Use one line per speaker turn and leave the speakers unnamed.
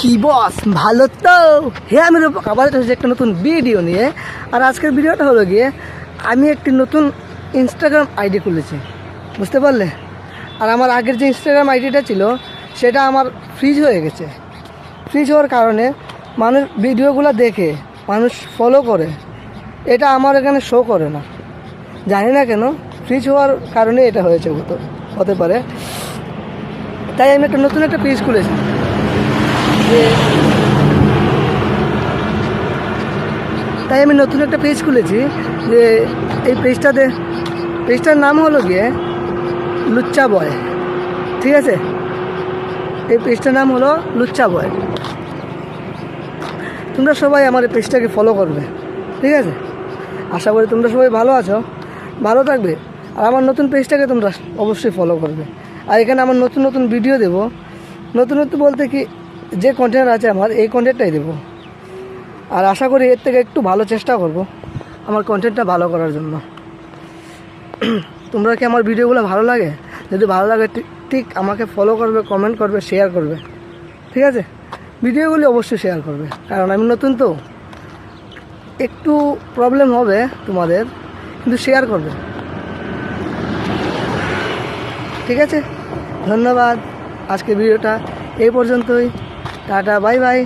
কি বস ভালো তো? হ্যাঁ, আমি আবার এসেছি একটা নতুন ভিডিও নিয়ে। আর আজকের ভিডিওটা হলো গিয়ে আমি একটি নতুন ইনস্টাগ্রাম আইডি খুলেছি, বুঝতে পারলে? আর আমার আগের যে ইনস্টাগ্রাম আইডিটা ছিল সেটা আমার ফ্রিজ হয়ে গেছে। ফ্রিজ হওয়ার কারণে মানুষ ভিডিওগুলো দেখে মানুষ ফলো করে, এটা আমার এখানে শো করে না, জানি না কেন। ফ্রিজ হওয়ার কারণে এটা হয়েছে, হতে পারে। তাই আমি একটা নতুন একটা পেজ খুলেছি যে এই পেজটার নাম হলো গিয়ে লুচ্চা বয়। ঠিক আছে, এই পেজটার নাম হলো লুচ্চা বয়। তোমরা সবাই আমার এই পেজটাকে ফলো করবে, ঠিক আছে? আশা করি তোমরা সবাই ভালো আছো, ভালো থাকবে। আর আমার নতুন পেজটাকে তোমরা অবশ্যই ফলো করবে। আর এখানে আমার নতুন নতুন ভিডিও দেবো। নতুন বলতে কি, যে কন্টেন্ট আছে আমার এই কন্টেন্টটাই দেবো। আর আশা করি এর থেকে একটু ভালো চেষ্টা করব আমার কন্টেন্টটা ভালো করার জন্য। তোমরা কি আমার ভিডিওগুলো ভালো লাগে? যদি ভালো লাগে ঠিক আমাকে ফলো করবে, কমেন্ট করবে, শেয়ার করবে, ঠিক আছে? ভিডিওগুলি অবশ্যই শেয়ার করবে, কারণ আমি নতুন তো, একটু প্রবলেম হবে তোমাদের, কিন্তু শেয়ার করবে, ঠিক আছে? ধন্যবাদ। আজকে ভিডিওটা এই পর্যন্তই। Tata, bye bye.